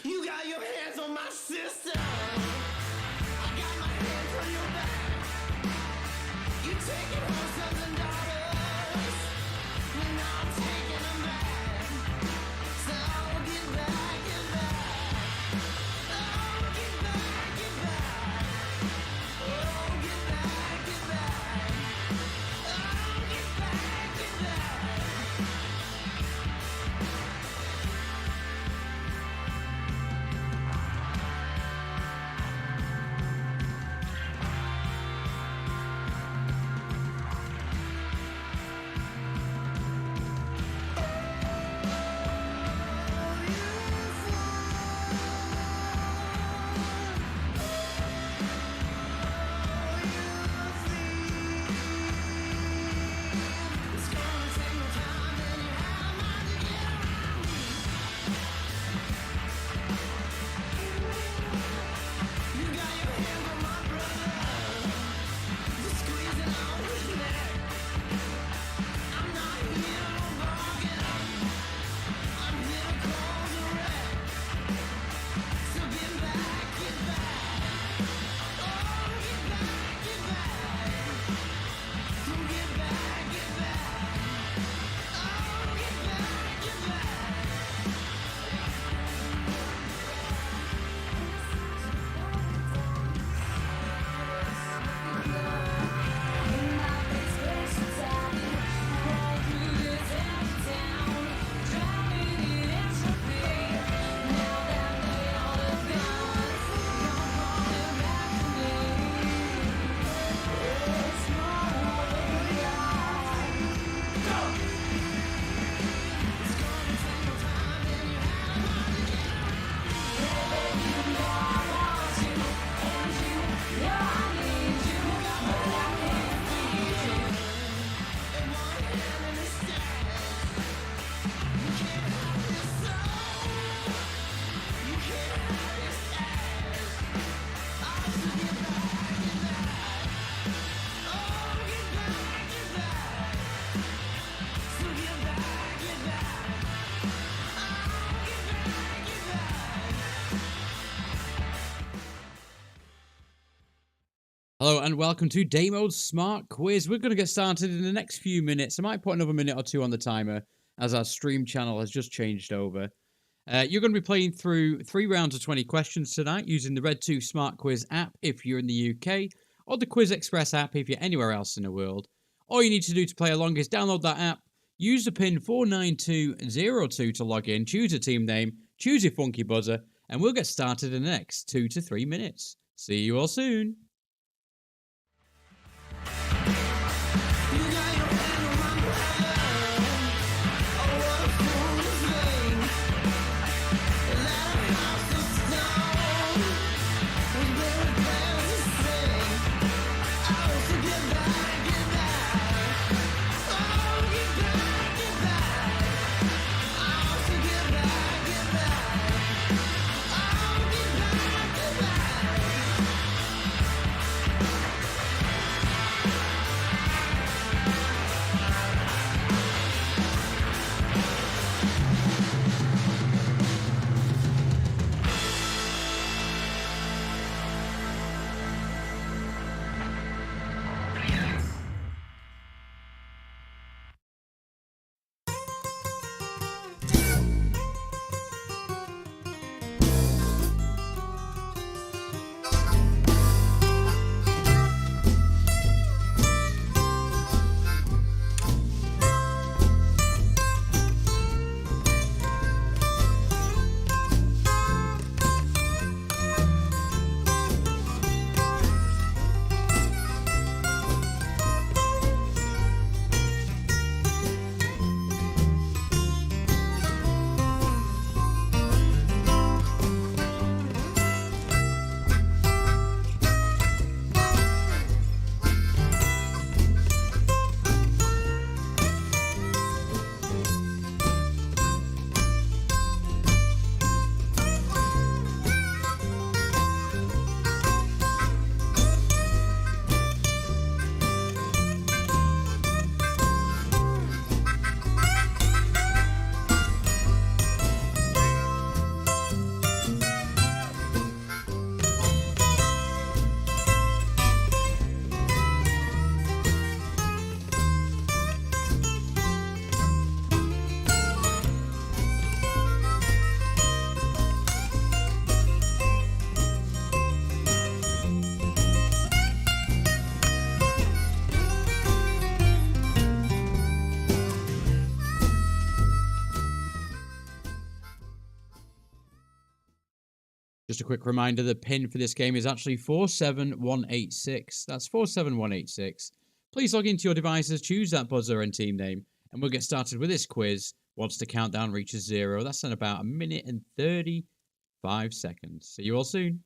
You got your hands on my sister. I got my hands on your back. You taking home sons and daughters. And now I'm taking them back. So get back, get back. Oh, get back, get back. Oh, get back, get back. Oh, get back, get back. Hello and welcome to Daimo's Smart Quiz. We're going to get started in the next few minutes. I might put another minute or two on the timer as our stream channel has just changed over. You're going to be playing through 3 rounds of 20 questions tonight using the RedTooth SmartQuiz app if you're in the UK, or the QuizXpress app if you're anywhere else in the world. All you need to do to play along is download that app, use the pin 49202 to log in, choose a team name, choose your funky buzzer, and we'll get started in the next 2 to 3 minutes. See you all soon. just a quick reminder, the pin for this game is actually 47186. That's 47186. Please log into your devices, choose that buzzer and team name, and we'll get started with this quiz once the countdown reaches 0. That's in about 1 minute and 35 seconds. See you all soon.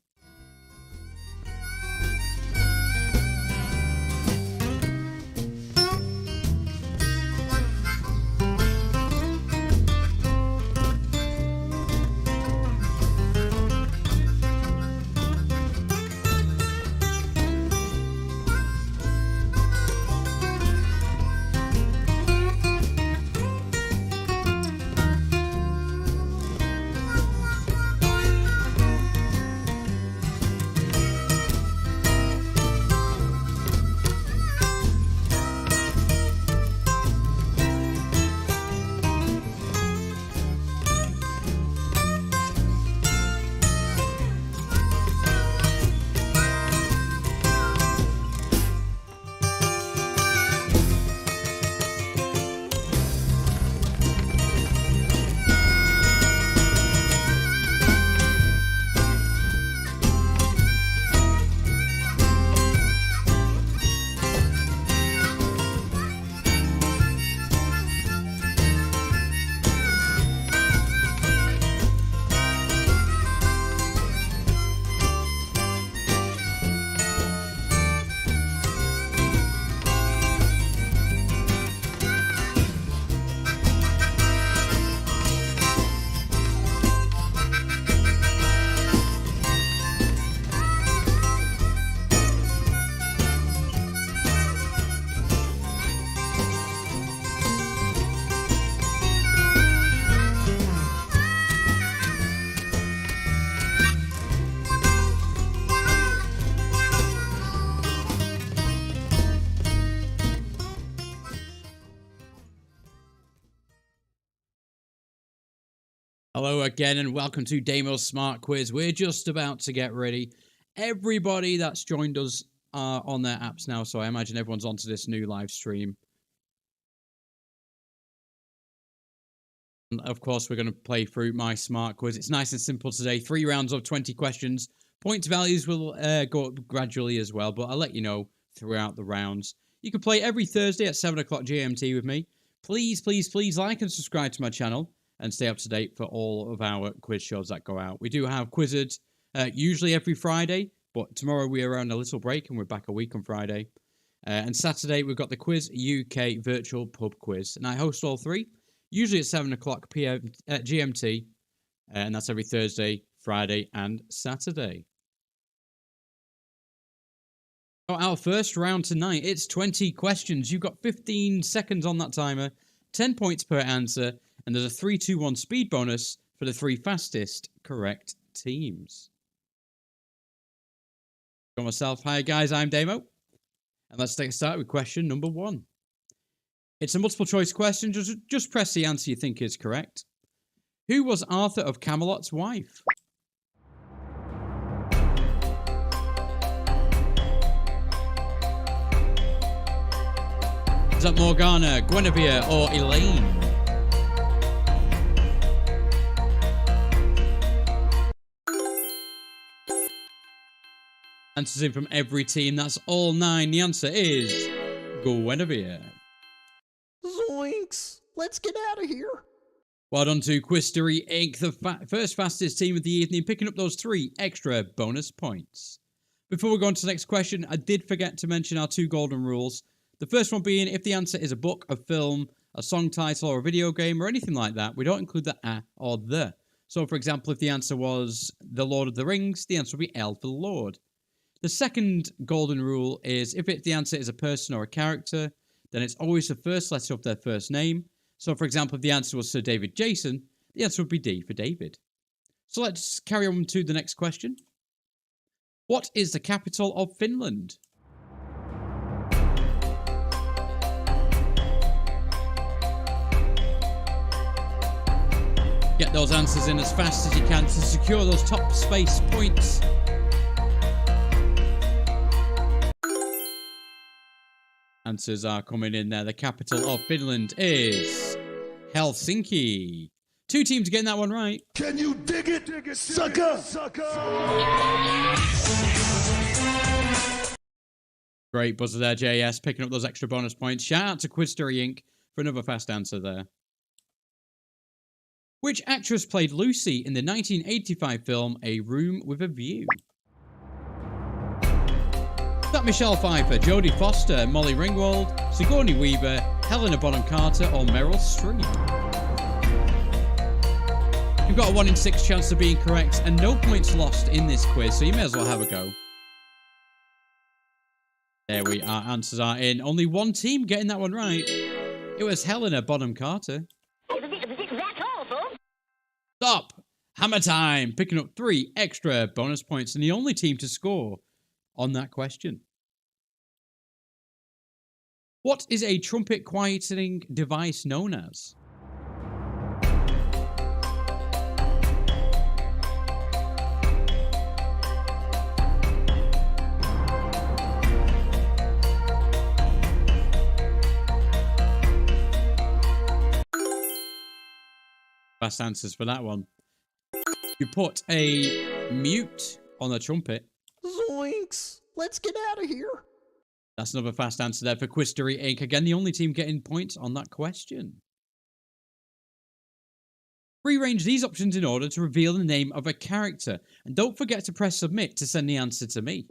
Hello again and welcome to Daimo's Smart Quiz. We're just about to get ready. Everybody that's joined us are on their apps now, so I imagine everyone's onto this new live stream. And of course, we're going to play through my Smart Quiz. It's nice and simple today. 3 rounds of 20 questions. Points values will go up gradually as well, but I'll let you know throughout the rounds. You can play every Thursday at 7 o'clock GMT with me. Please, please, please like and subscribe to my channel and stay up to date for all of our quiz shows that go out. We do have Quizzed usually every Friday, but tomorrow we are on a little break and we're back a week on Friday. And Saturday we've got the Quiz UK Virtual Pub Quiz, and I host all 3, usually at 7 o'clock PM at GMT, and that's every Thursday, Friday, and Saturday. So our first round tonight, it's 20 questions. You've got 15 seconds on that timer, 10 points per answer, and there's a 3-2-1 speed bonus for the 3 fastest correct teams. For myself, hi guys, I'm Daimo. And let's take a start with question number 1. It's a multiple choice question, just press the answer you think is correct. Who was Arthur of Camelot's wife? Is that Morgana, Guinevere, or Elaine? Answers in from every team. That's all 9. The answer is Guinevere. Zoinks! Let's get out of here. Well done to Quistery Inc., the first fastest team of the evening, picking up those 3 extra bonus points. Before we go on to the next question, I did forget to mention our 2 golden rules. The first one being, if the answer is a book, a film, a song title, or a video game, or anything like that, we don't include the a or the. So, for example, if the answer was The Lord of the Rings, the answer would be L for Lord. The second golden rule is, if the answer is a person or a character, then it's always the first letter of their first name. So, for example, if the answer was Sir David Jason, the answer would be D for David. So let's carry on to the next question. What is the capital of Finland? Get those answers in as fast as you can to secure those top space points. Answers are coming in there. The capital of Finland is Helsinki. 2 teams getting that one right. Can you dig it, sucker? Great buzzer there, JS, picking up those extra bonus points. Shout out to Quizstory Inc. for another fast answer there. Which actress played Lucy in the 1985 film A Room with a View? Is that Michelle Pfeiffer, Jodie Foster, Molly Ringwald, Sigourney Weaver, Helena Bonham Carter, or Meryl Streep? You've got a 1 in 6 chance of being correct and no points lost in this quiz, so you may as well have a go. There we are, answers are in. Only 1 team getting that one right. It was Helena Bonham Carter. That's all, folks. Stop! Hammer time! Picking up 3 extra bonus points and the only team to score on that question. What is a trumpet quietening device known as? Fast answers for that one. You put a mute on the trumpet. Zoinks! Let's get out of here. That's another fast answer there for Quizstory Inc. Again, the only team getting points on that question. Rearrange these options in order to reveal the name of a character. And don't forget to press submit to send the answer to me.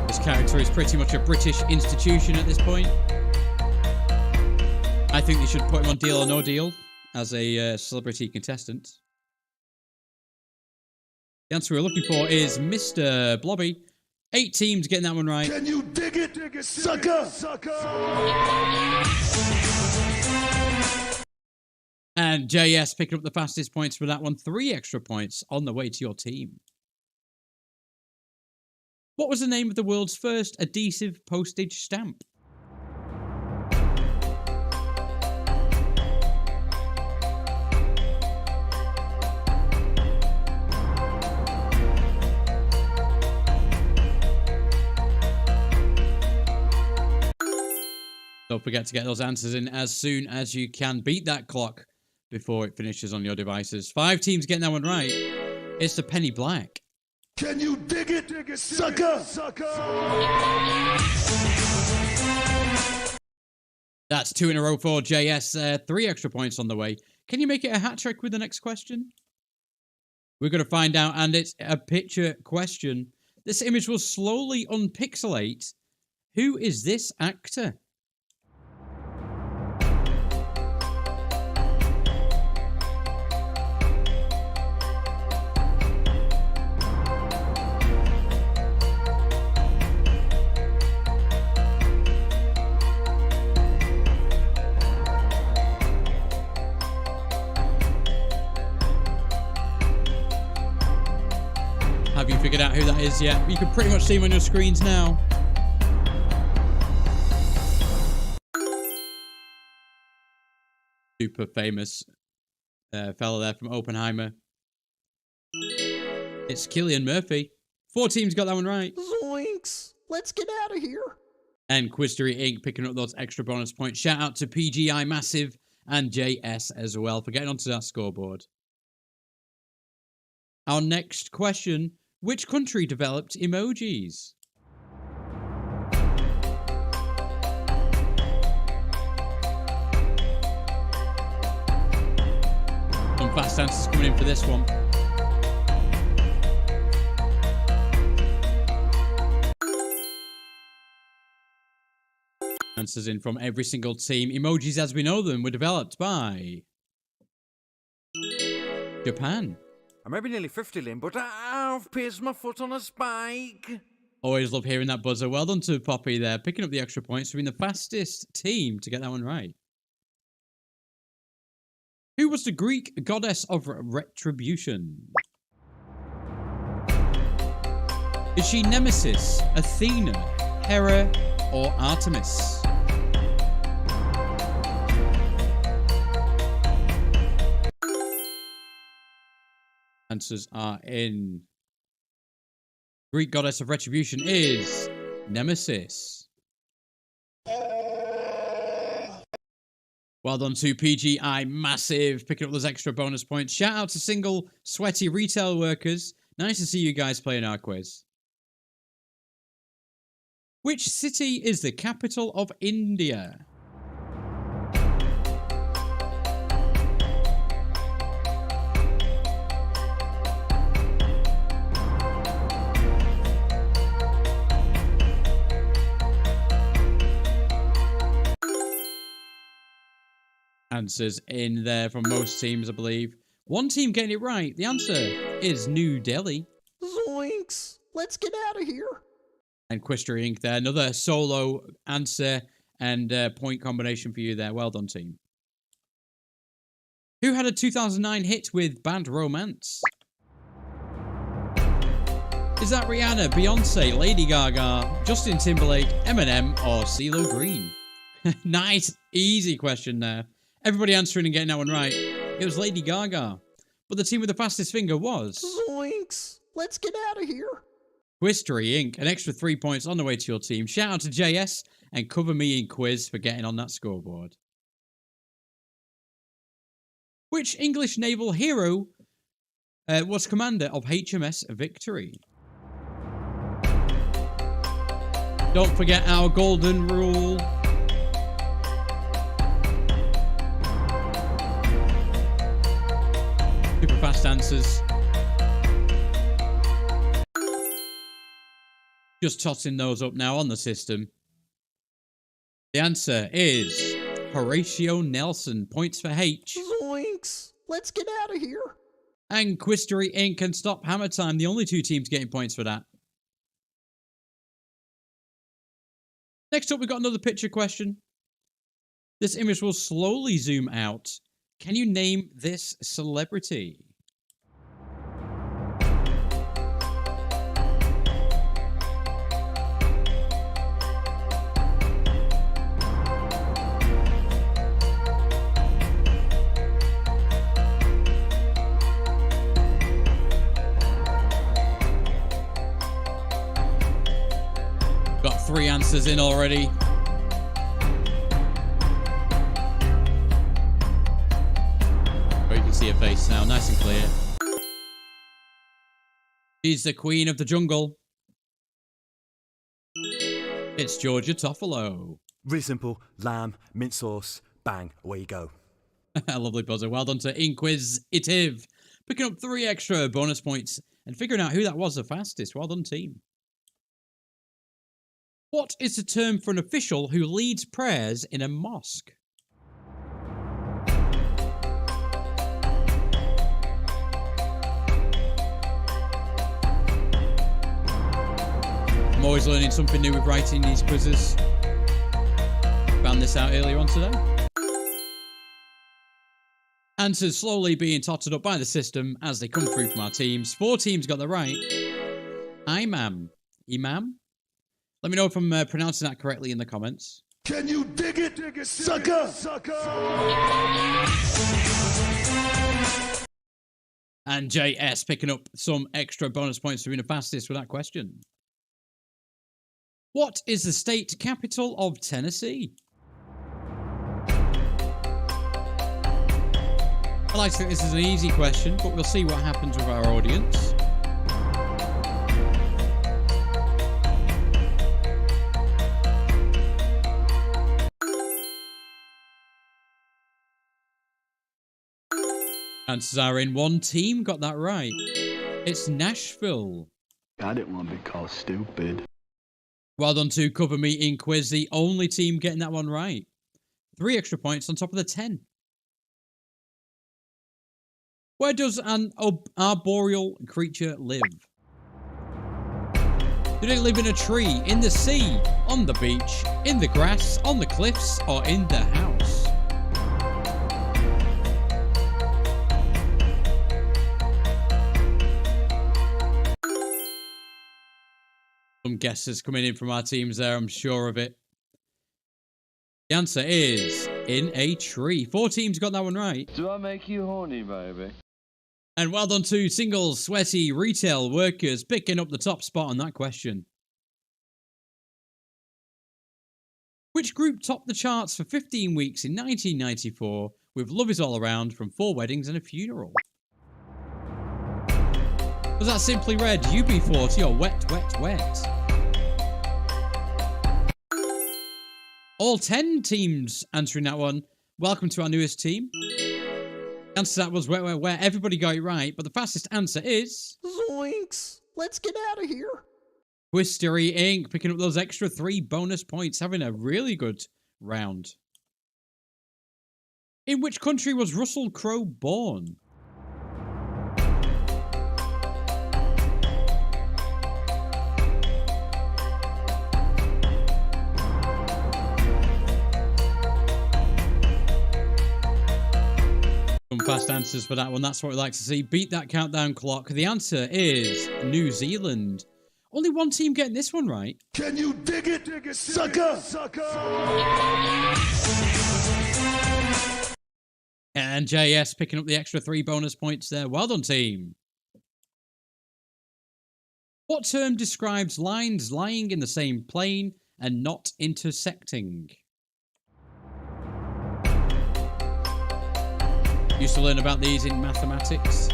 This character is pretty much a British institution at this point. I think they should put him on Deal or No Deal as a celebrity contestant. The answer we're looking for is Mr. Blobby. 8 teams getting that one right. Can you dig it, sucker? And JS picking up the fastest points for that one. 3 extra points on the way to your team. What was the name of the world's first adhesive postage stamp? Don't forget to get those answers in as soon as you can. Beat that clock before it finishes on your devices. 5 teams getting that one right. It's the penny black. Can you dig it, sucker? That's 2 in a row for JS. 3 extra points on the way. Can you make it a hat trick with the next question? We're going to find out, and it's a picture question. This image will slowly unpixelate. Who is this actor? Have you figured out who that is yet? You can pretty much see him on your screens now. Super famous fella there from Oppenheimer. It's Cillian Murphy. 4 teams got that one right. Zoinks! Let's get out of here. And Quizstory Inc. picking up those extra bonus points. Shout out to PGI Massive and JS as well for getting onto that scoreboard. Our next question. Which country developed emojis? Some fast answers coming in for this one. Answers in from every single team. Emojis as we know them were developed by Japan. I may be nearly 50, Lynn, but I've pierced my foot on a spike. Always love hearing that buzzer. Well done to Poppy there, picking up the extra points for being the fastest team to get that one right. Who was the Greek goddess of retribution? Is she Nemesis, Athena, Hera, or Artemis? Answers are in. Greek goddess of retribution is Nemesis. Well done to PGI Massive, picking up those extra bonus points. Shout out to single, sweaty retail workers. Nice to see you guys playing our quiz. Which city is the capital of India? Answers in there from most teams, I believe. One team getting it right. The answer is New Delhi. Zoinks! Let's get out of here. And Quistery Inc. there. Another solo answer and point combination for you there. Well done, team. Who had a 2009 hit with Bad Romance? Is that Rihanna, Beyonce, Lady Gaga, Justin Timberlake, Eminem, or CeeLo Green? Nice, easy question there. Everybody answering and getting that one right. It was Lady Gaga. But the team with the fastest finger was... Zoinks! Let's get out of here. Quistery Inc. An extra 3 points on the way to your team. Shout out to JS and Cover Me in Quiz for getting on that scoreboard. Which English naval hero was commander of HMS Victory? Don't forget our golden rule. Super fast answers. Just tossing those up now on the system. The answer is Horatio Nelson. Points for H. Zoinks! Let's get out of here. And Quistery Inc. and Stop Hammer Time. The only two teams getting points for that. Next up, we've got another picture question. This image will slowly zoom out. Can you name this celebrity? Got 3 answers in already. You can see her face now, nice and clear. She's the queen of the jungle. It's Georgia Toffolo. Really simple. Lamb, mint sauce, bang, away you go. Lovely buzzer. Well done to Inquisitive. Picking up 3 extra bonus points and figuring out who that was the fastest. Well done, team. What is the term for an official who leads prayers in a mosque? I'm always learning something new with writing these quizzes. Found this out earlier on today. Answers slowly being totted up by the system as they come through from our teams. 4 teams got the right. Imam. Imam? Let me know if I'm pronouncing that correctly in the comments. Can you dig it, sucker? And JS picking up some extra bonus points for being the fastest with that question. What is the state capital of Tennessee? I like to think this is an easy question, but we'll see what happens with our audience. Answers are in. 1 team got that right. It's Nashville. I didn't want to be called stupid. Well done to Cover Me in Quiz, the only team getting that one right. 3 extra points on top of the 10. Where does an arboreal creature live? Do they live in a tree, in the sea, on the beach, in the grass, on the cliffs, or in the house? Some guesses coming in from our teams there, I'm sure of it. The answer is in a tree. 4 teams got that one right. Do I make you horny, baby? And well done to single sweaty retail workers picking up the top spot on that question. Which group topped the charts for 15 weeks in 1994 with Love Is All Around from 4 Weddings and a Funeral? Was that Simply Red, UB40 or Wet, Wet, Wet? All 10 teams answering that one. Welcome to our newest team. The answer to that was Wet, Wet, Wet. Everybody got it right, but the fastest answer is... Zoinks! Let's get out of here. Quistery Inc. picking up those extra 3 bonus points, having a really good round. In which country was Russell Crowe born? Some fast answers for that one. That's what we like to see. Beat that countdown clock. The answer is New Zealand. Only one team getting this one right. Can you dig it, sucker? And JS picking up the extra 3 bonus points there. Well done, team. What term describes lines lying in the same plane and not intersecting? Used to learn about these in mathematics.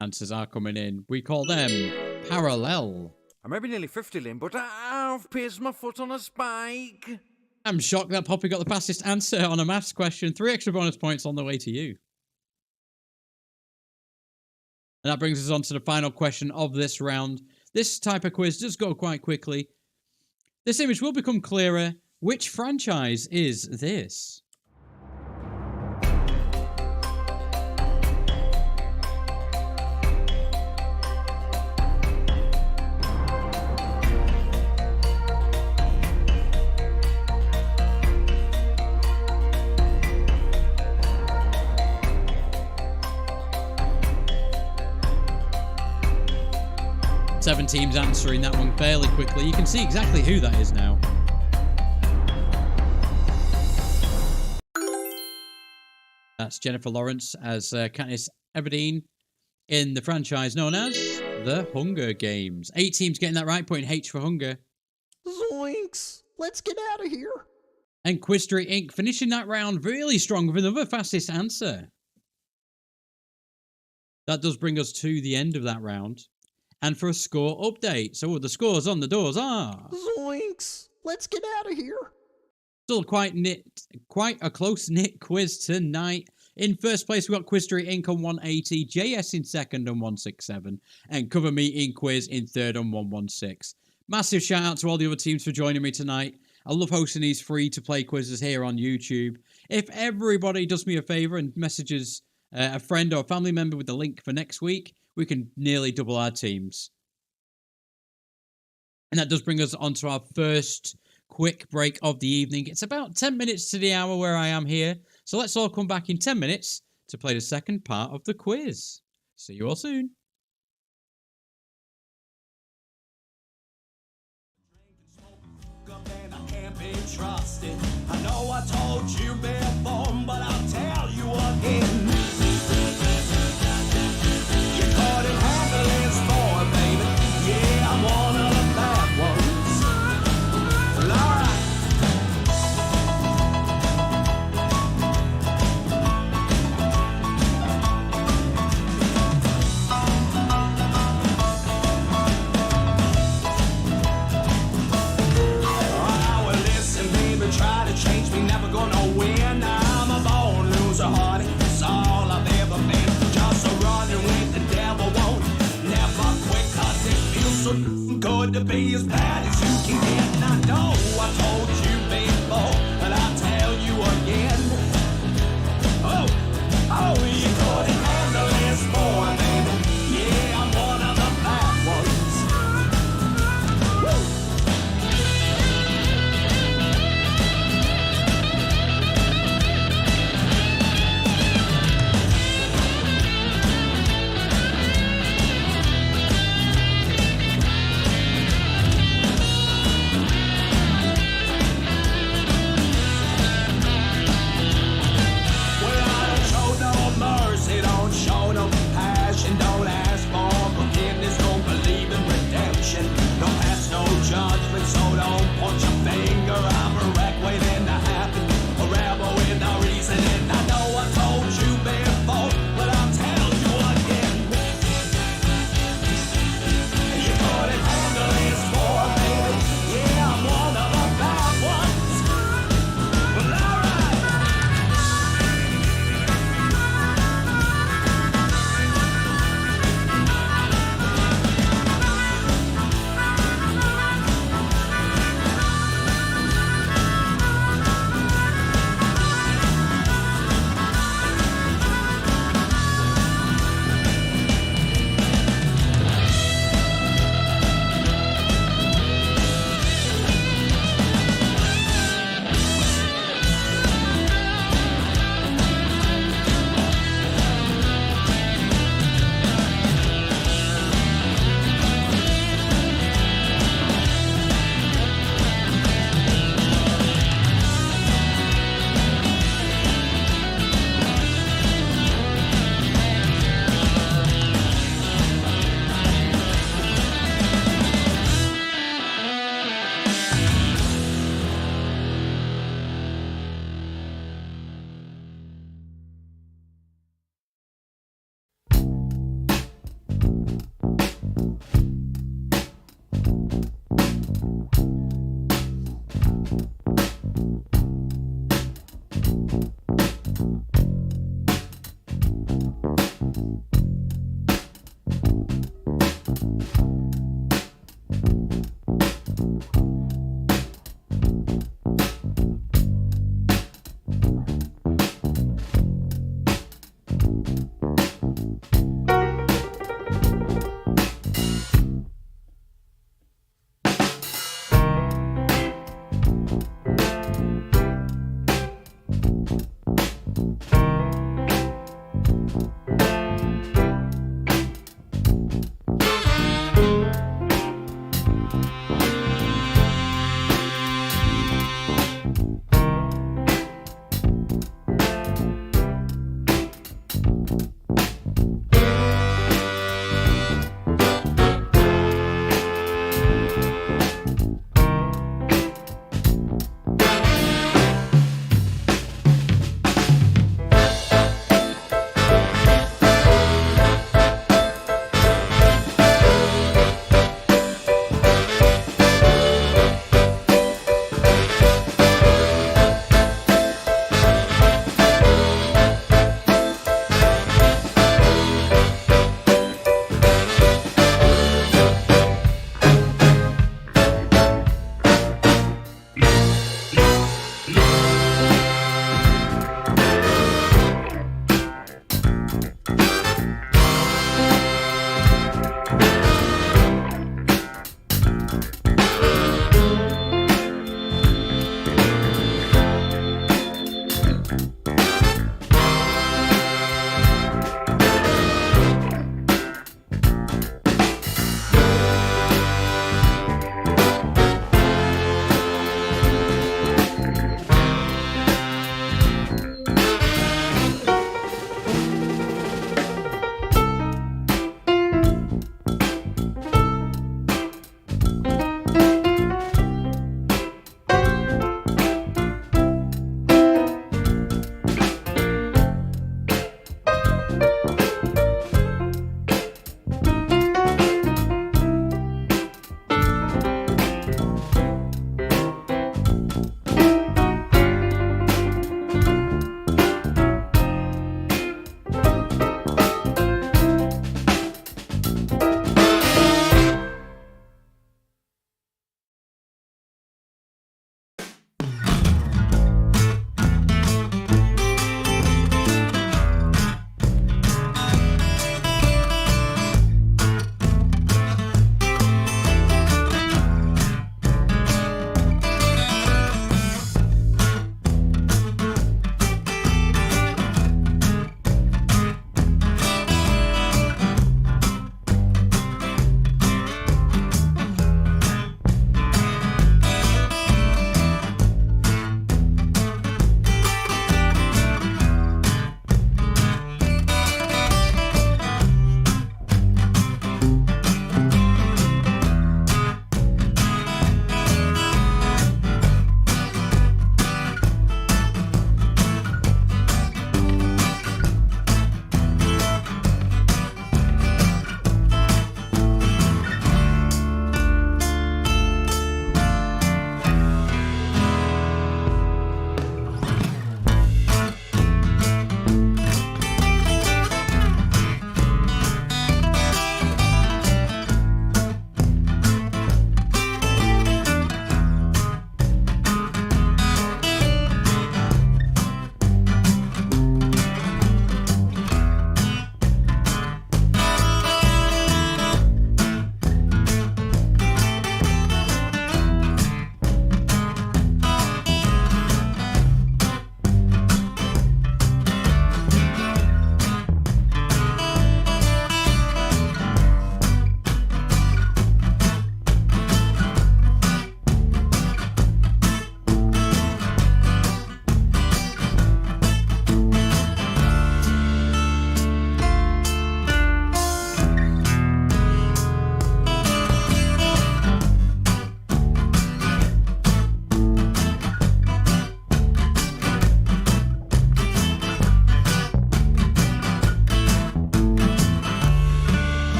Answers are coming in. We call them parallel. I may be nearly 50, Lynn, but I've placed my foot on a spike. I'm shocked that Poppy got the fastest answer on a maths question. 3 extra bonus points on the way to you. And that brings us on to the final question of this round. This type of quiz does go quite quickly. This image will become clearer. Which franchise is this? Seven teams answering that one fairly quickly. You can see exactly who that is now. That's Jennifer Lawrence as Katniss Everdeen in the franchise known as The Hunger Games. 8 teams getting that right, putting H for hunger. Zoinks! Let's get out of here. And Quistery Inc. finishing that round really strong with another fastest answer. That does bring us to the end of that round. And for a score update. So the scores on the doors are... Zoinks! Let's get out of here. Still quite a close-knit quiz tonight. In first place, we've got Quistery Inc. on 180, JS in second on 167, and Cover Me in Quiz in third on 116. Massive shout out to all the other teams for joining me tonight. I love hosting these free-to-play quizzes here on YouTube. If everybody does me a favour and messages a friend or a family member with the link for next week, we can nearly double our teams. And that does bring us on to our first quick break of the evening. It's about 10 minutes to the hour where I am here. So let's all come back in 10 minutes to play the second part of the quiz. See you all soon. Trusted. I know I told you before, but I'll tell you again. You couldn't handle this boy, baby. Yeah, I'm one of the bad ones. Well, alright. Try to change me, never gonna win. I'm a born loser, honey. That's all I've ever been. Just a running with the devil, won't never quit, 'cause it feels so good to be as bad as you can get. And I know I told you before, but I'll tell you again. Oh, you couldn't handle this boy, baby. Yeah, I'm one of the bad ones. Woo!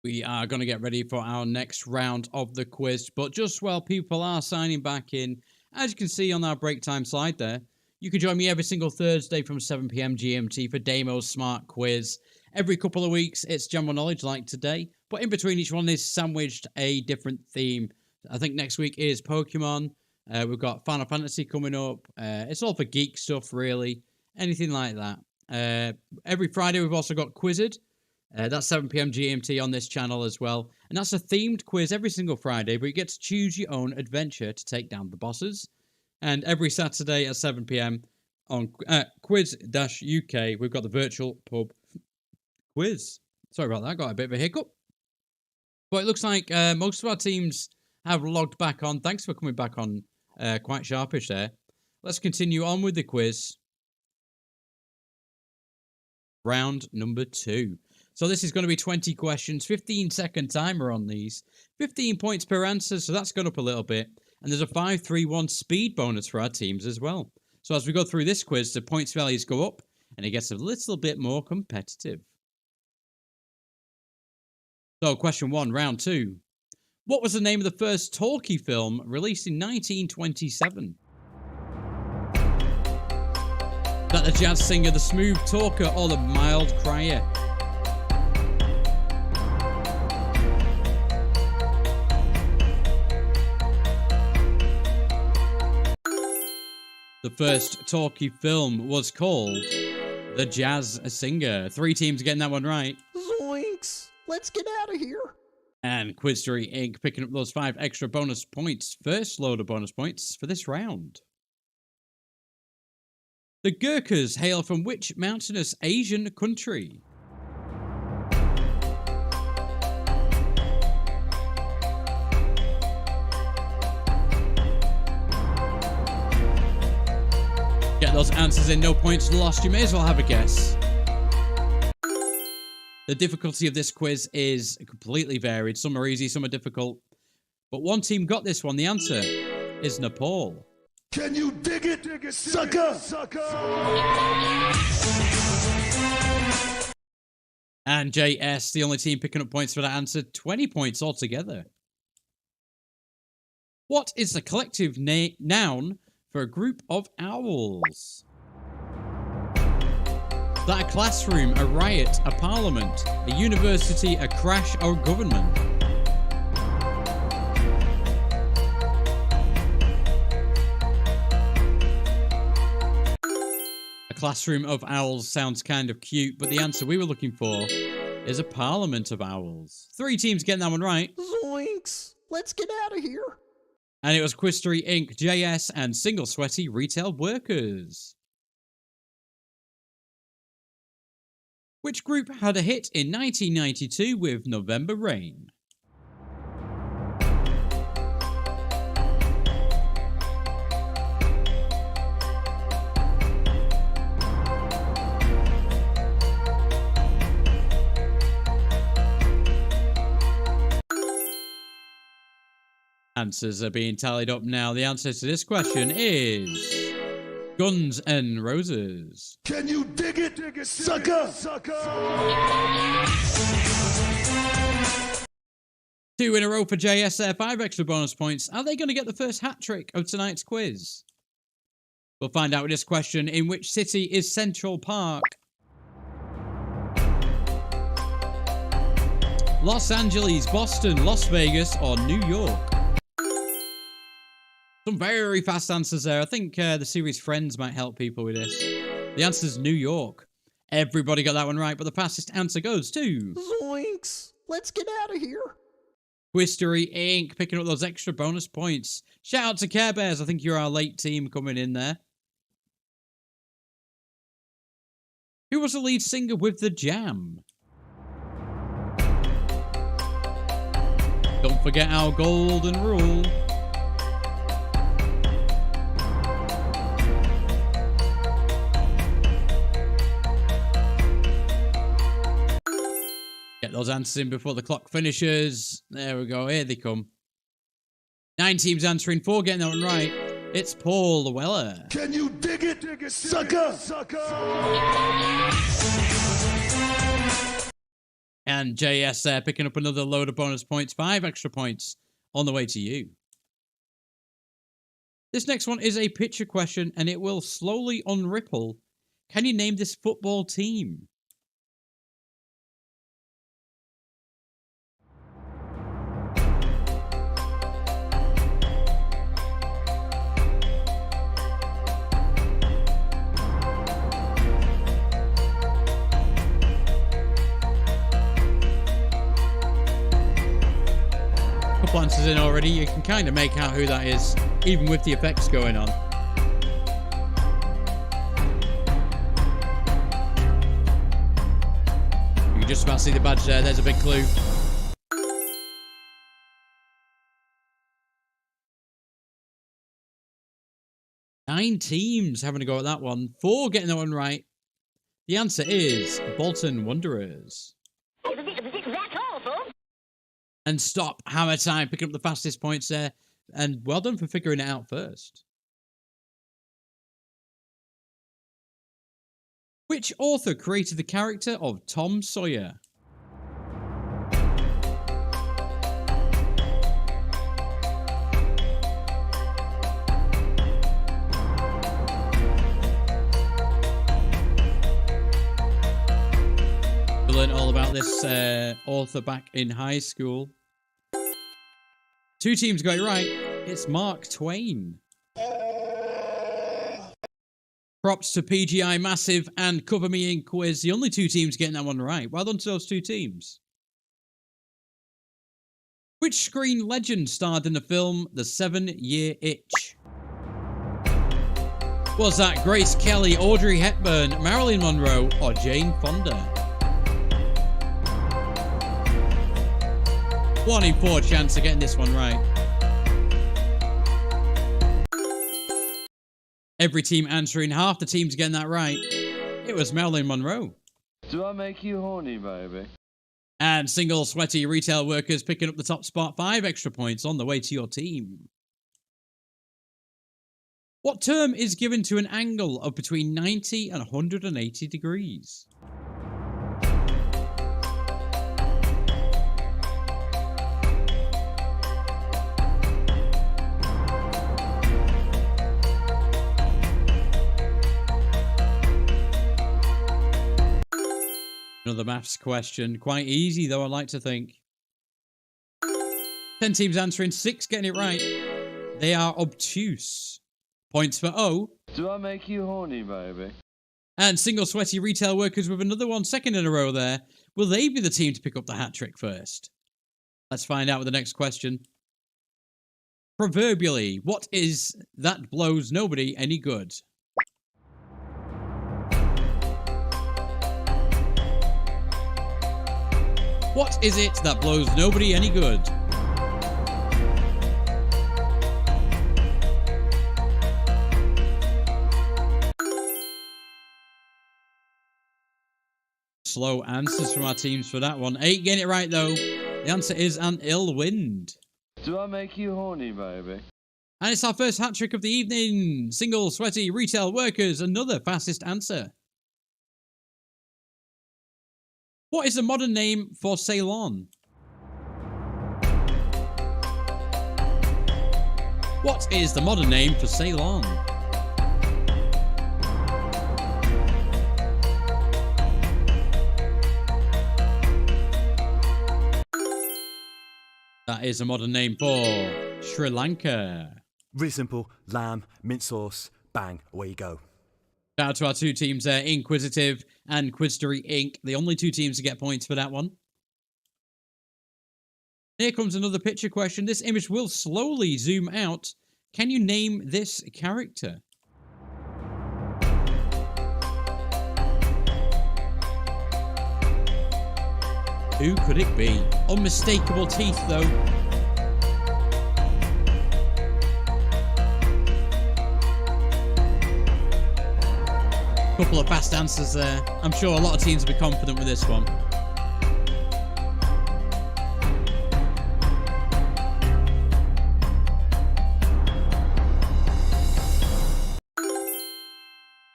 We are going to get ready for our next round of the quiz. But just while people are signing back in, as you can see on our break time slide there, you can join me every single Thursday from 7 p.m. GMT for Daimo's Smart Quiz. Every couple of weeks, it's general knowledge like today. But in between each one is sandwiched a different theme. I think next week is Pokemon. We've got Final Fantasy coming up. It's all for geek stuff, really. Anything like that. Every Friday, we've also got Quizzed. That's 7 p.m. GMT on this channel as well. And that's a themed quiz every single Friday, but you get to choose your own adventure to take down the bosses. And every Saturday at 7 p.m. on Quiz-UK, we've got the virtual pub quiz. Sorry about that, got a bit of a hiccup. But it looks like most of our teams have logged back on. Thanks for coming back on quite sharpish there. Let's continue on with the quiz. Round number 2. So this is going to be 20 questions, 15-second timer on these, 15 points per answer, so that's gone up a little bit. And there's a 5-3-1 speed bonus for our teams as well. So as we go through this quiz, the points values go up, and it gets a little bit more competitive. So question 1, round 2. What was the name of the first talkie film released in 1927? Is that the jazz singer, the smooth talker, or the mild crier? The first talkie film was called The Jazz Singer. 3 teams getting that one right. Zoinks! Let's get out of here. And Quizstory Inc. picking up those 5 extra bonus points. First load of bonus points for this round. The Gurkhas hail from which mountainous Asian country? Get those answers in, no points lost. You may as well have a guess. The difficulty of this quiz is completely varied. Some are easy, some are difficult. But one team got this one. The answer is Nepal. Can you dig it, sucker? And JS, the only team picking up points for that answer. 20 points altogether. What is the collective noun for a group of owls? Is that a classroom, a riot, a parliament, a university, a crash, or government? A classroom of owls sounds kind of cute, but the answer we were looking for is a parliament of owls. 3 teams getting that one right. Zoinks! Let's get out of here. And it was Quizstory Inc., JS, and Single Sweaty Retail Workers. Which group had a hit in 1992 with November Rain? Answers are being tallied up now. The answer to this question is Guns N' Roses. Can you dig it, sucker? 2 in a row for JS there. 5 extra bonus points. Are they going to get the first hat trick of tonight's quiz? We'll find out with this question. In which city is Central Park? Los Angeles, Boston, Las Vegas, or New York? Some very fast answers there. I think the series Friends might help people with this. The answer is New York. Everybody got that one right, but the fastest answer goes to Zoinks! Let's get out of here. Quizstory Inc. picking up those extra bonus points. Shout out to Care Bears. I think you're our late team coming in there. Who was the lead singer with The Jam? Don't forget our golden rule. Get those answers in before the clock finishes. There we go. Here they come. 9 teams answering, 4 getting that one right. It's Paul Weller. Can you dig it, sucker? And JS there picking up another load of bonus points. 5 extra points on the way to you. This next one is a picture question, and it will slowly unripple. Can you name this football team? Couple answers in already. You can kind of make out who that is, even with the effects going on. You can just about see the badge there. There's a big clue. Nine teams having a go at that one. 4 getting that one right. The answer is Bolton Wanderers. That's all, folks. And stop. Hammer time. Picking up the fastest points there. And well done for figuring it out first. Which author created the character of Tom Sawyer? We learned all about this author back in high school. 2 teams got it right. It's Mark Twain. Props to PGI Massive and Cover Me In Quiz. The only 2 teams getting that one right. Well done to those 2 teams. Which screen legend starred in the film The 7-Year Itch? Was that Grace Kelly, Audrey Hepburn, Marilyn Monroe, or Jane Fonda? 1 in 4 chance of getting this one right. Every team answering, half the teams getting that right. It was Marilyn Monroe. Do I make you horny, baby? And single sweaty retail workers picking up the top spot. 5 extra points on the way to your team. What term is given to an angle of between 90 and 180 degrees? Another maths question. Quite easy, though, I like to think. 10 teams answering, 6 getting it right. They are obtuse. Points for O. Do I make you horny, baby? And single sweaty retail workers with another 1 second in a row there. Will they be the team to pick up the hat trick first? Let's find out with the next question. Proverbially, what is that blows nobody any good? What is it that blows nobody any good? Slow answers from our teams for that one. 8 getting it right, though. The answer is an ill wind. Do I make you horny, baby? And it's our first hat trick of the evening. Single sweaty retail workers. Another fastest answer. What is the modern name for Ceylon? What is the modern name for Ceylon? That is a modern name for Sri Lanka. Really simple. Lamb, mint sauce, bang, away you go. Shout out to our 2 teams there, Inquisitive and Quizstory Inc. The only 2 teams to get points for that one. Here comes another picture question. This image will slowly zoom out. Can you name this character? Who could it be? Unmistakable teeth, though. Couple of fast answers there. I'm sure a lot of teams will be confident with this one.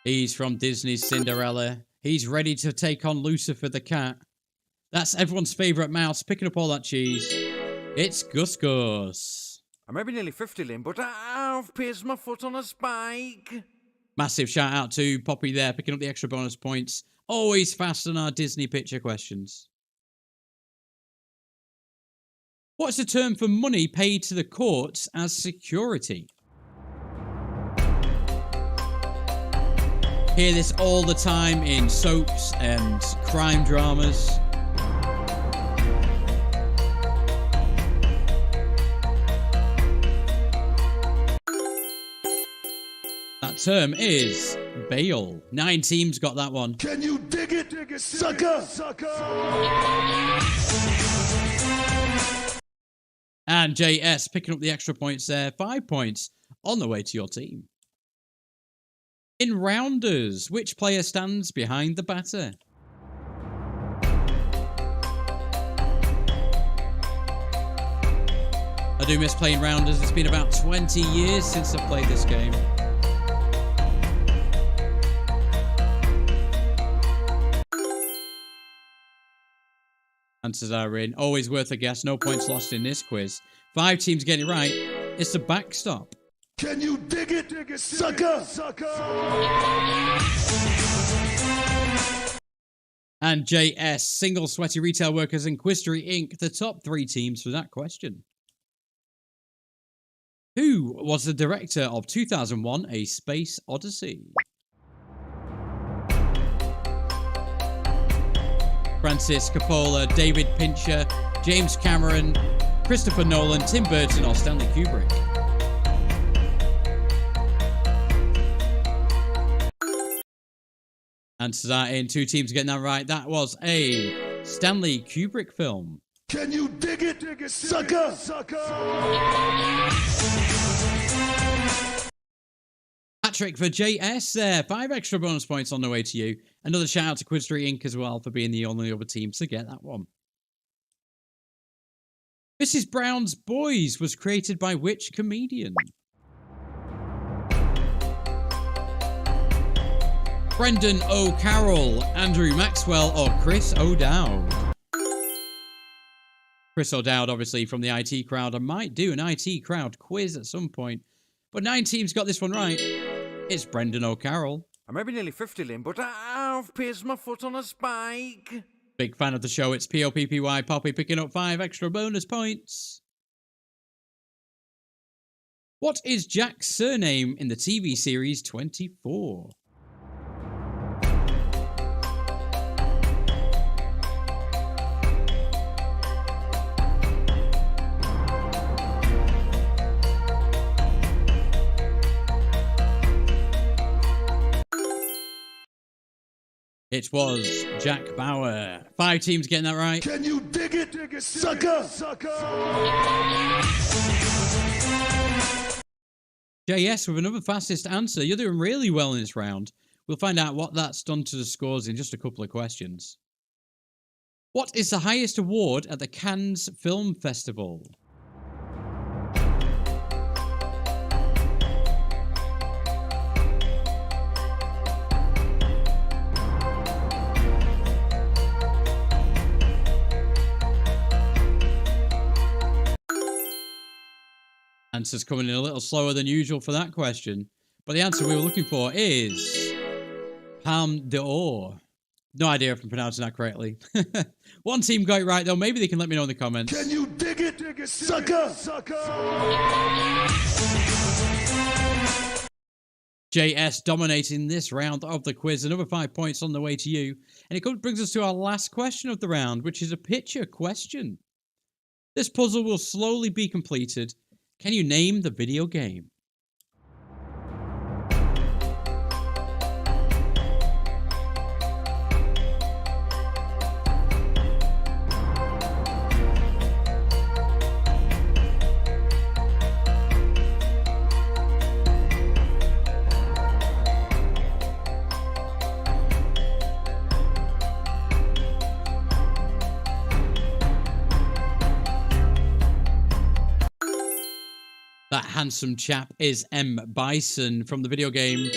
He's from Disney's Cinderella. He's ready to take on Lucifer the cat. That's everyone's favourite mouse, picking up all that cheese. It's Gus Gus. I may be nearly 50, Lynn, but I've pierced my foot on a spike. Massive shout out to Poppy there, picking up the extra bonus points. Always fast on our Disney picture questions. What's the term for money paid to the courts as security? Hear this all the time in soaps and crime dramas. That term is bail. 9 teams got that one. Can you dig it, sucker? And JS picking up the extra points there. 5 points on the way to your team. In rounders, which player stands behind the batter? I do miss playing rounders. It's been about 20 years since I've played this game. Answers are in. Always worth a guess. No points lost in this quiz. 5 teams getting it right. It's the backstop. Can you dig it, sucker? And JS, Single Sweaty Retail Workers and Quistery Inc., the top 3 teams for that question. Who was the director of 2001: A Space Odyssey? Francis Coppola, David Fincher, James Cameron, Christopher Nolan, Tim Burton, or Stanley Kubrick? Answers are in. 2 teams getting that right. That was a Stanley Kubrick film. Can you dig it, sucker? Patrick for JS there. 5 extra bonus points on the way to you. Another shout out to Quiz3 Inc. as well for being the only other team to get that one. Mrs. Brown's Boys was created by which comedian? Brendan O'Carroll, Andrew Maxwell, or Chris O'Dowd? Chris O'Dowd, obviously, from the IT crowd. I might do an IT crowd quiz at some point. But 9 teams got this one right. It's Brendan O'Carroll. I may be nearly 50, Lynn, but I've pierced my foot on a spike. Big fan of the show. It's Poppy Poppy picking up 5 extra bonus points. What is Jack's surname in the TV series 24? It was Jack Bauer. 5 teams getting that right. Can you dig it, sucker? JS with another fastest answer. You're doing really well in this round. We'll find out what that's done to the scores in just a couple of questions. What is the highest award at the Cannes Film Festival? Answers coming in a little slower than usual for that question. But the answer we were looking for is Palme d'Or. No idea if I'm pronouncing that correctly. 1 team got it right, though. Maybe they can let me know in the comments. Can you dig it, sucker? JS dominating this round of the quiz. Another 5 points on the way to you. And it brings us to our last question of the round, which is a picture question. This puzzle will slowly be completed. Can you name the video game? That handsome chap is M. Bison from the video game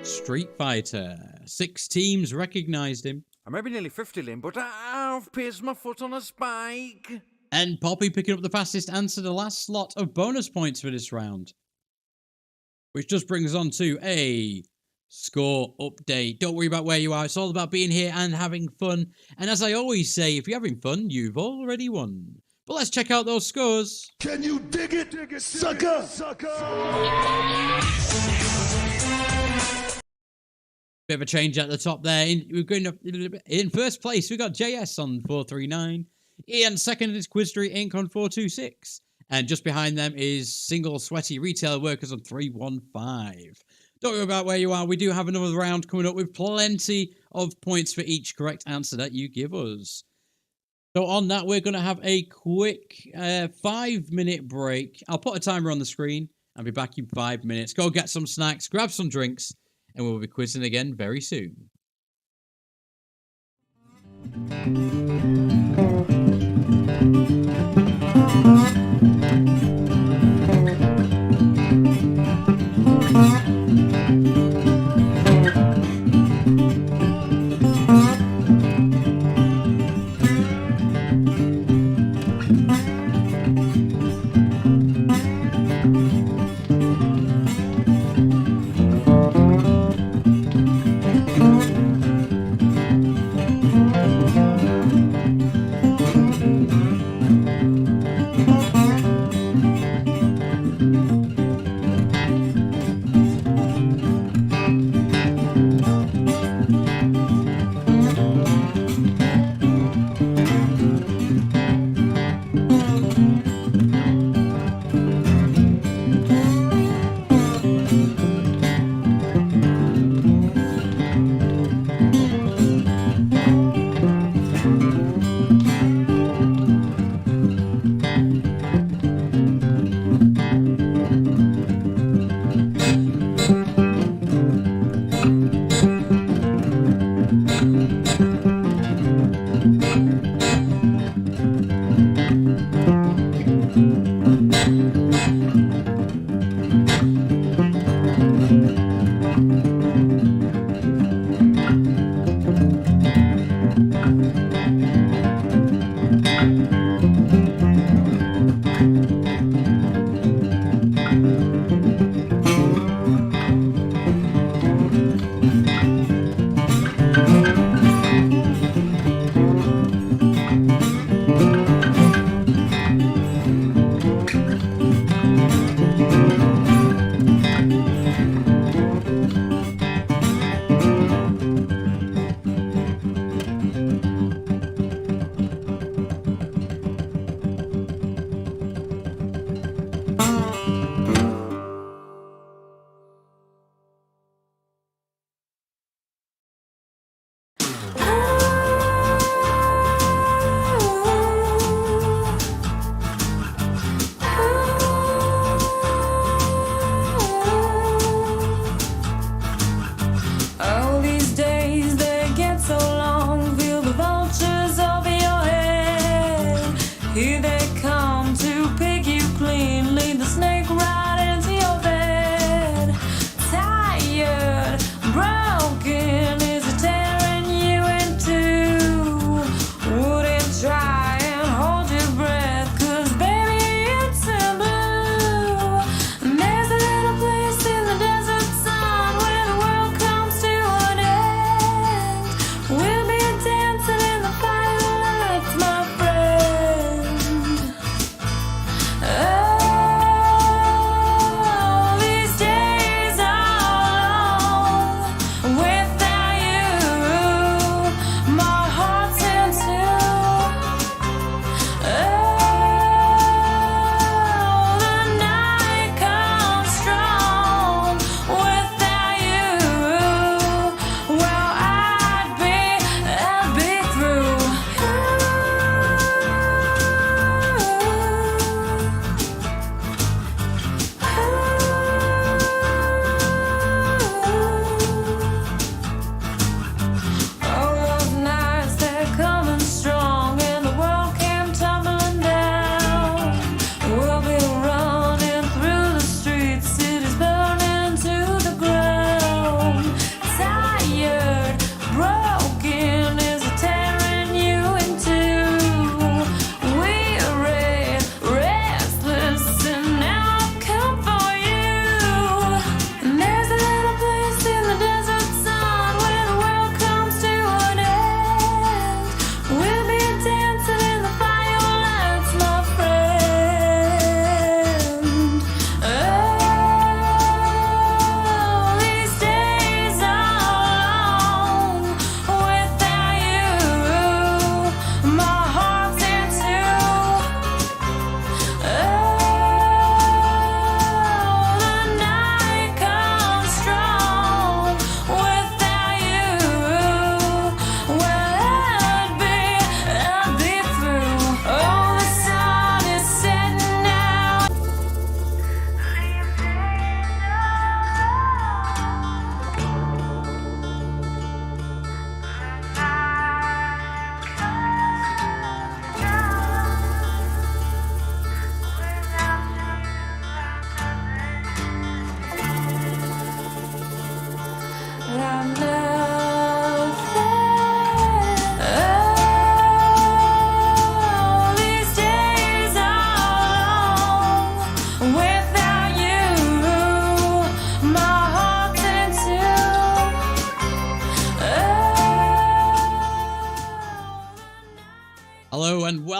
Street Fighter. 6 teams recognized him. I may be nearly 50, Lynn, but I've I've pierced my foot on a spike. And Poppy picking up the fastest answer, the last slot of bonus points for this round. Which just brings us on to a score update. Don't worry about where you are. It's all about being here and having fun. And as I always say, if you're having fun, you've already won. But let's check out those scores. Can you dig it, sucker? Bit of a change at the top there. We're going up in first place. We got JS on 439. Ian second is Quizstery Inc. on 426. And just behind them is Single Sweaty Retail Workers on 315. Don't worry about where you are. We do have another round coming up with plenty of points for each correct answer that you give us. So on that, we're going to have a quick 5-minute break. I'll put a timer on the screen. I'll be back in 5 minutes. Go get some snacks, grab some drinks, and we'll be quizzing again very soon.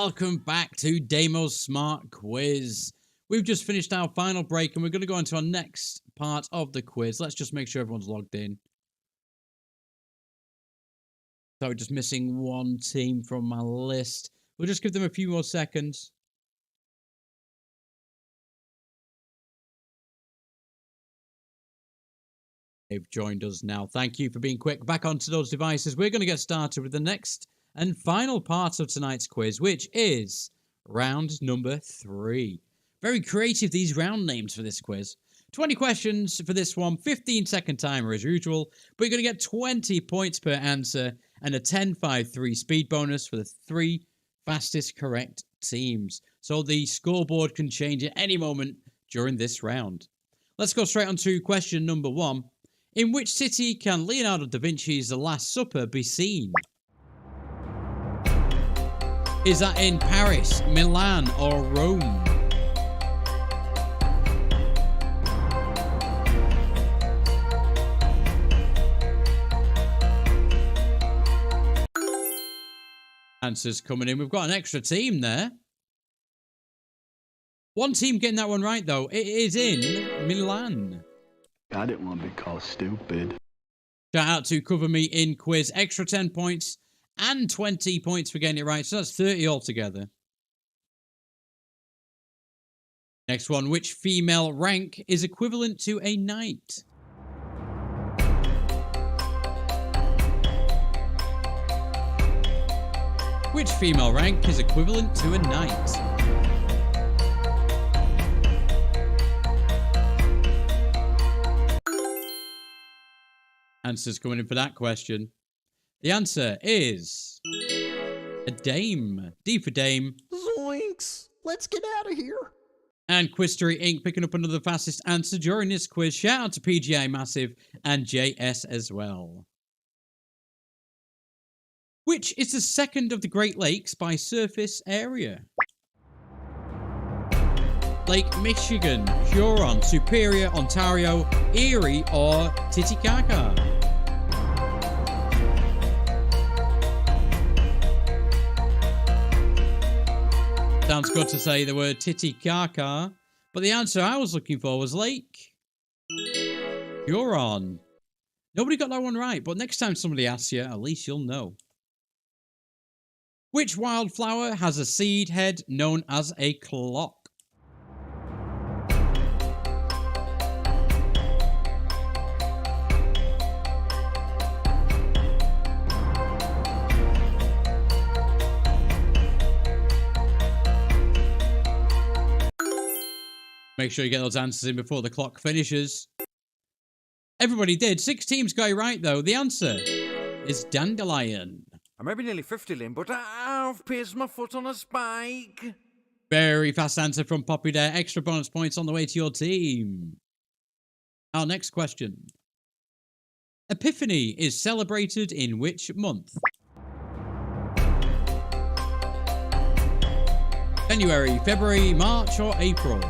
welcome back to Daimo's Smart Quiz. We've just finished our final break and we're going to go on to our next part of the quiz. Let's just make sure everyone's logged in. So we're just missing one team from my list. We'll just give them a few more seconds. They've joined us now. Thank you for being quick. Back onto those devices. We're going to get started with the next and final part of tonight's quiz, which is round number 3. Very creative, these round names for this quiz. 20 questions for this one, 15-second timer as usual, but you're going to get 20 points per answer and a 10-5-3 speed bonus for the 3 fastest correct teams. So the scoreboard can change at any moment during this round. Let's go straight on to question number 1. In which city can Leonardo da Vinci's The Last Supper be seen? Is that in Paris, Milan, or Rome? Answers coming in. We've got an extra team there. One team getting that one right, though. It is in Milan. I didn't want to be called stupid. Shout out to Cover Me in Quiz. Extra 10 points and 20 points for getting it right. So that's 30 altogether. Next one. Which female rank is equivalent to a knight? Which female rank is equivalent to a knight? Answers coming in for that question. The answer is a dame. D for dame. Zoinks! Let's get out of here. And Quistory Inc. picking up another fastest answer during this quiz. Shout out to PGI Massive and JS as well. Which is the second of the Great Lakes by surface area? Lake Michigan, Huron, Superior, Ontario, Erie, or Titicaca? Sounds good to say the word Titicaca, but the answer I was looking for was Lake Huron. Nobody got that one right, but next time somebody asks you, at least you'll know. Which wildflower has a seed head known as a clock? Make sure you get those answers in before the clock finishes. Everybody did. 6 teams got it right, though. The answer is dandelion. I may be nearly 50, Lynn, but I've pierced my foot on a spike. Very fast answer from Poppy there. Extra bonus points on the way to your team. Our next question. Epiphany is celebrated in which month? January, February, March, or April?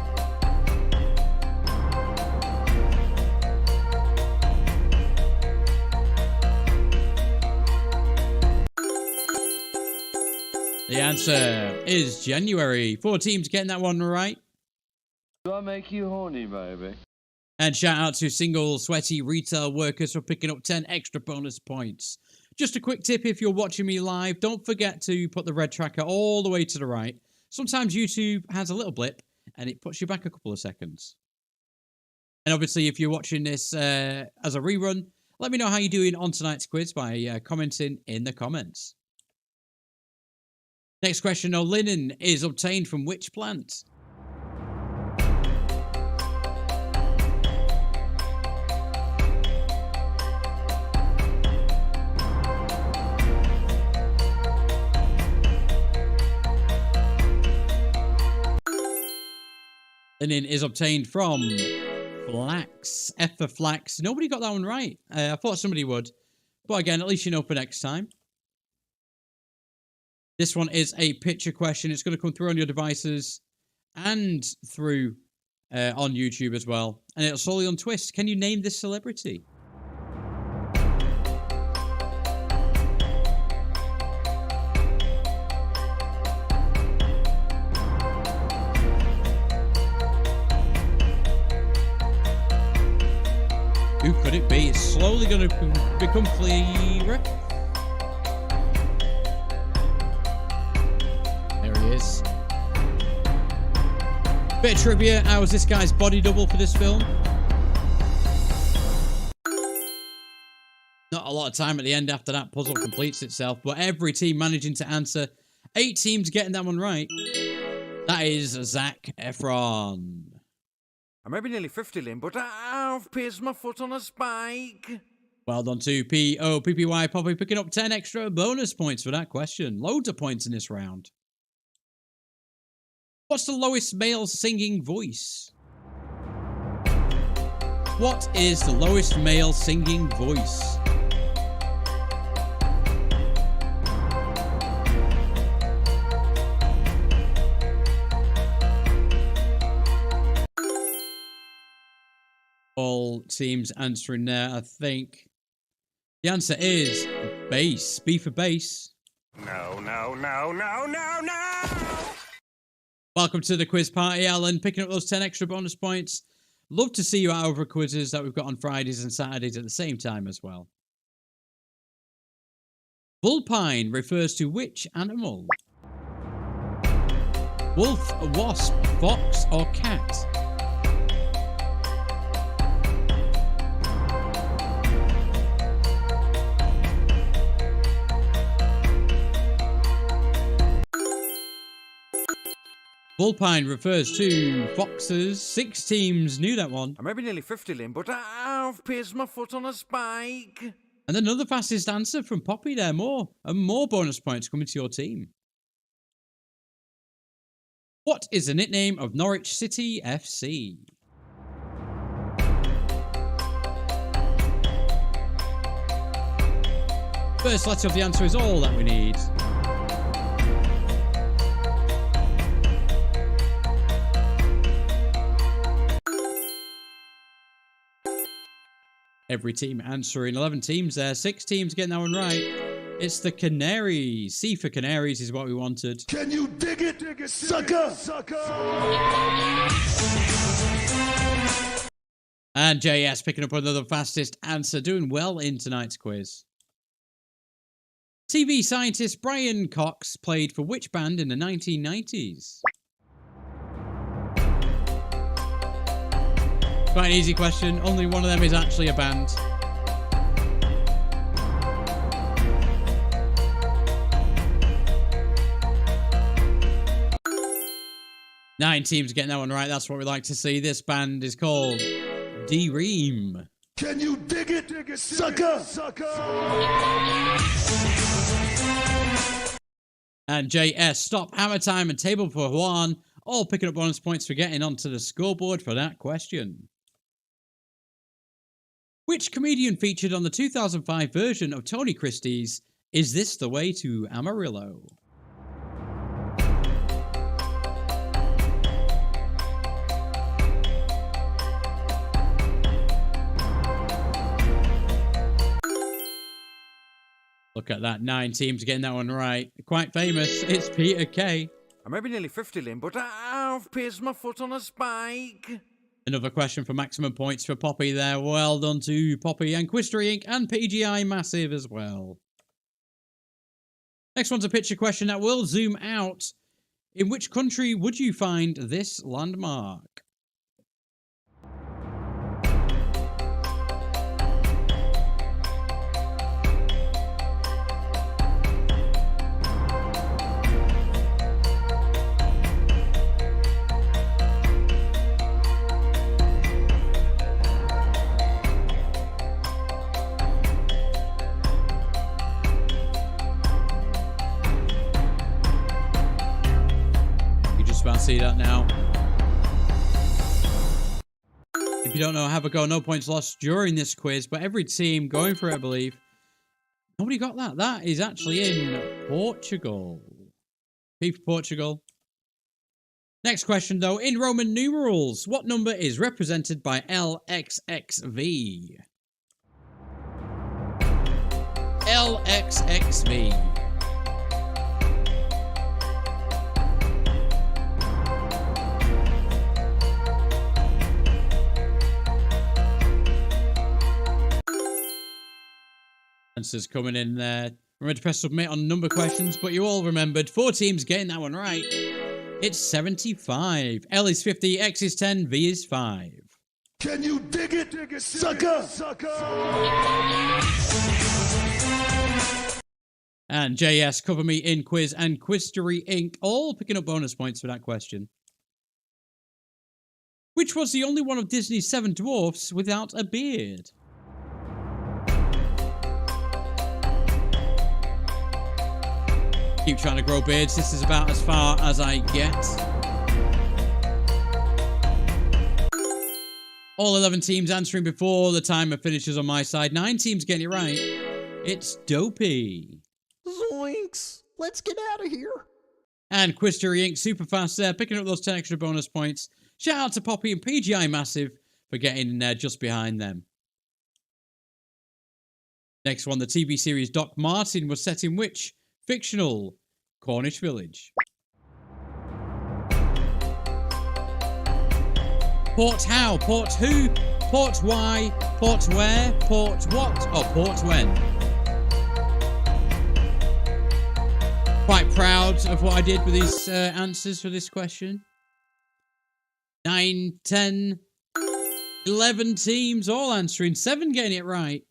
The answer is January. 4 teams getting that one right. Do I make you horny, baby? And shout out to single sweaty retail workers for picking up 10 extra bonus points. Just a quick tip, if you're watching me live, don't forget to put the red tracker all the way to the right. Sometimes YouTube has a little blip and it puts you back a couple of seconds. And obviously, if you're watching this as a rerun, let me know how you're doing on tonight's quiz by commenting in the comments. Next question. Now, linen is obtained from which plant? Linen is obtained from flax. F for flax. Nobody got that one right. I thought somebody would. But again, at least you know for next time. This one is a picture question. It's going to come through on your devices and through on YouTube as well. And it'll solely on Twist. Can you name this celebrity? could it be? It's slowly going to become clearer. There he is. Bit of trivia. How was this guy's body double for this film? Not a lot of time at the end after that puzzle completes itself, but every team managing to answer. 8 teams getting that one right. That is Zac Efron. I may be nearly 50, Lynn, but I've pierced my foot on a spike. Well done to P.O.P.P.Y. Poppy picking up 10 extra bonus points for that question. Loads of points in this round. What's the lowest male singing voice? What is the lowest male singing voice? All teams answering there, I think. The answer is bass. B for bass. No, no, no, no, no, no! Welcome to the quiz party, Alan. Picking up those 10 extra bonus points. Love to see you at over quizzes that we've got on Fridays and Saturdays at the same time as well. Bullpine refers to which animal? Wolf, wasp, fox, or cat? Bullpine refers to foxes. 6 teams knew that one. I may be nearly 50, Lynn, but I've pierced my foot on a spike. And another fastest answer from Poppy there. More bonus points coming to your team. What is the nickname of Norwich City FC? First letter of the answer is all that we need. Every team answering. 11 teams there. 6 teams getting that one right. It's the Canaries. C for Canaries is what we wanted. Can you dig it, sucker? And JS picking up another fastest answer. Doing well in tonight's quiz. TV scientist Brian Cox played for which band in the 1990s? Quite an easy question. Only one of them is actually a band. Nine teams getting that one right. That's what we like to see. This band is called D-Ream. Can you dig it, sucker? And JS, Stop, Hammer Time, and Table for Juan, all picking up bonus points for getting onto the scoreboard for that question. Which comedian featured on the 2005 version of Tony Christie's Is This the Way to Amarillo? Look at that, 9 teams getting that one right. Quite famous, it's Peter Kay. I may be nearly 50, Lynn, but I've pierced my foot on a spike. Another question for maximum points for Poppy there. Well done to Poppy and Quistory Inc. and PGI Massive as well. Next one's a picture question that will zoom out. In which country would you find this landmark? See that now. If you don't know, have a go. No points lost during this quiz, but every team going for it, I believe. Nobody got that. That is actually in Portugal. P for Portugal. Next question, though. In Roman numerals, what number is represented by LXXV? LXXV. Answers coming in there. Remember to press submit on number questions, but you all remembered 4 teams getting that one right. It's 75. L is 50, X is 10, V is 5. Can you dig it, sucker? And JS, Cover Me in Quiz, and Quizstory Inc. all picking up bonus points for that question. Which was the only one of Disney's 7 dwarfs without a beard? Keep trying to grow beards. This is about as far as I get. All 11 teams answering before the timer finishes on my side. 9 teams getting it right. It's Dopey. Zoinks! Let's get out of here. And Quizstory Inc. super fast there, picking up those 10 extra bonus points. Shout out to Poppy and PGI Massive for getting in there just behind them. Next one, the TV series Doc Martin was set in which fictional Cornish village? Port how, Port who, Port why, Port where, Port what, or Port when? Quite proud of what I did with these answers for this question. 9, 10, 11 teams all answering, 7 getting it right.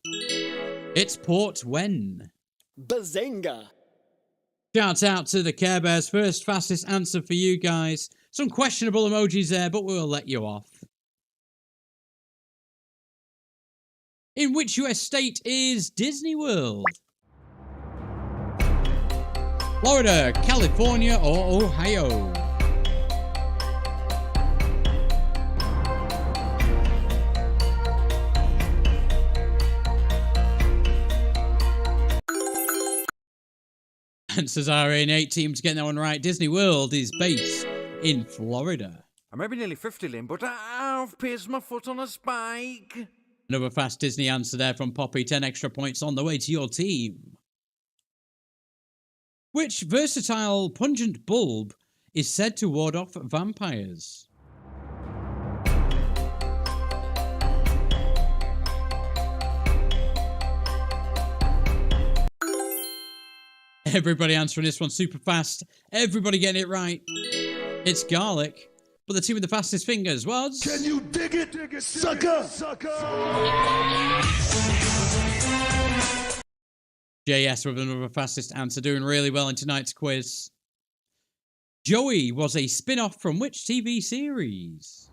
It's Port when. Bazinga! Shout out to the Care Bears. First fastest answer for you guys. Some questionable emojis there, but we'll let you off. In which US state is Disney World? Florida, California, or Ohio? Answers are in. 8 teams getting that one right. Disney World is based in Florida. I may be nearly 50, Lynn, but I've pierced my foot on a spike. Another fast Disney answer there from Poppy. 10 extra points on the way to your team. Which versatile pungent bulb is said to ward off vampires? Everybody answering this one super fast. Everybody getting it right. It's garlic. But the team with the fastest fingers was... Can you dig it, sucker? JS with another fastest answer, doing really well in tonight's quiz. Joey was a spin-off from which TV series?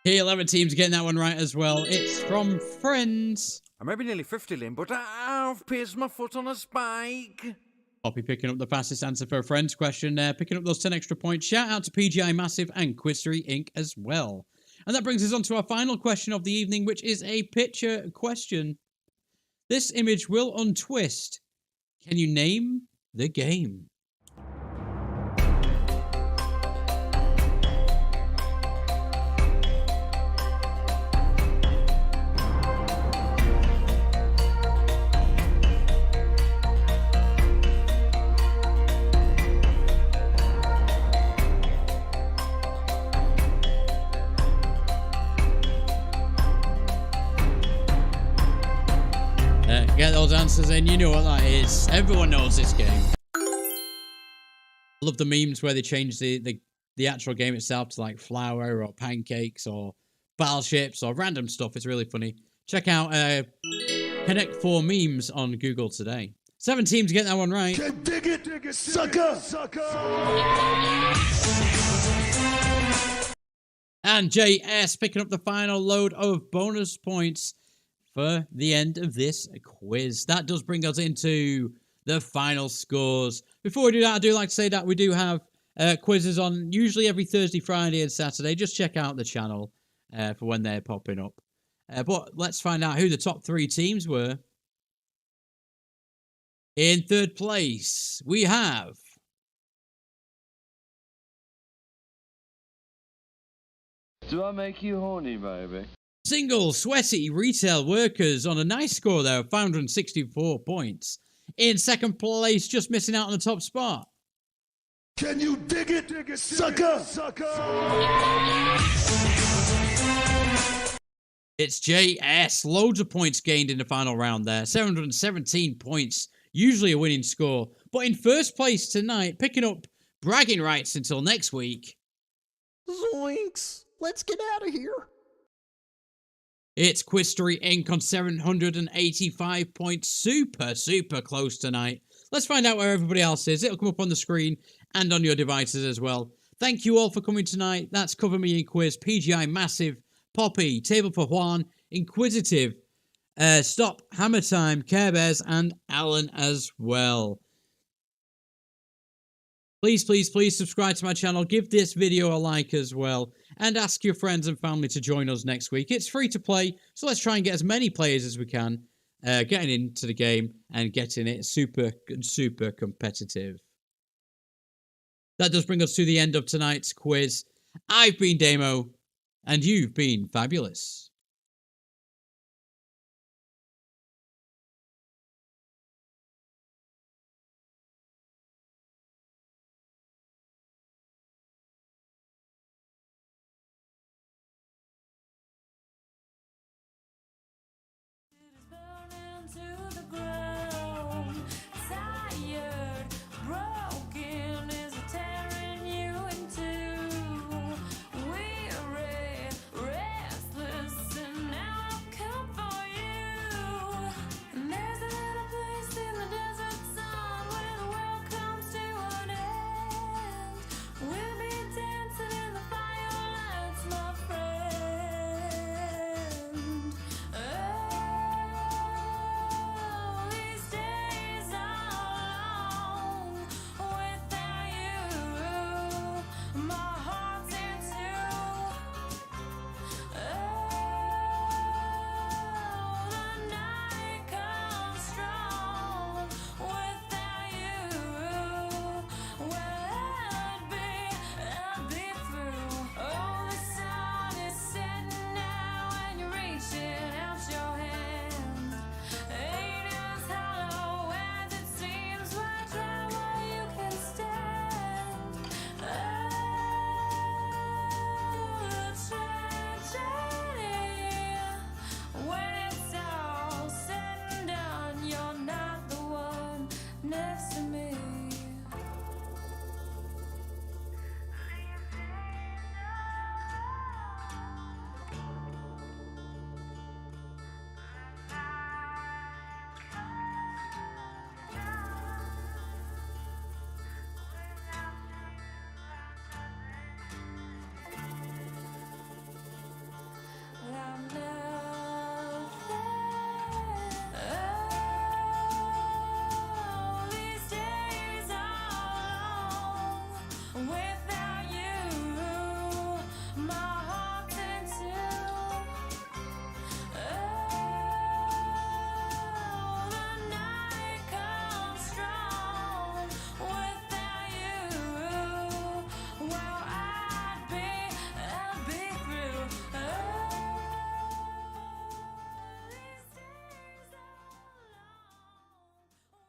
Here, 11 teams getting that one right as well. It's from Friends. I may be nearly 50, Lynn, but I've pierced my foot on a spike. Poppy picking up the fastest answer for a Friends question there, picking up those 10 extra points. Shout out to PGI Massive and Quizstory Inc. as well. And that brings us on to our final question of the evening, which is a picture question. This image will untwist. Can you name the game? Get those answers in, you know what that is. Everyone knows this game. I love the memes where they change the actual game itself to like flour or pancakes or battleships or random stuff. It's really funny. Check out Connect 4 memes on Google today. 7 teams get that one right. Can dig it, sucker. And JS picking up the final load of bonus points for the end of this quiz. That does bring us into the final scores. Before we do that, I do like to say that we do have quizzes on usually every Thursday, Friday, and Saturday. Just check out the channel for when they're popping up. But let's find out who the top 3 teams were. In third place, we have... Do I make you horny, baby? Single, sweaty retail workers on a nice score there of 564 points. In second place, just missing out on the top spot. Can you dig it, sucker? It's JS. Loads of points gained in the final round there. 717 points. Usually a winning score. But in first place tonight, picking up bragging rights until next week. Zoinks! Let's get out of here. It's Quistory Inc. on 785 points. Super close tonight. Let's find out where everybody else is. It'll come up on the screen and on your devices as well. Thank you all for coming tonight. That's Cover Me in Quiz, PGI Massive, Poppy, Table for Juan, Inquisitive, Stop, Hammer Time, Care Bears, and Alan as well. Please subscribe to my channel. Give this video a like as well. And ask your friends and family to join us next week. It's free to play, so let's try and get as many players as we can getting into the game and getting it super competitive. That does bring us to the end of tonight's quiz. I've been Daimo, and you've been fabulous. With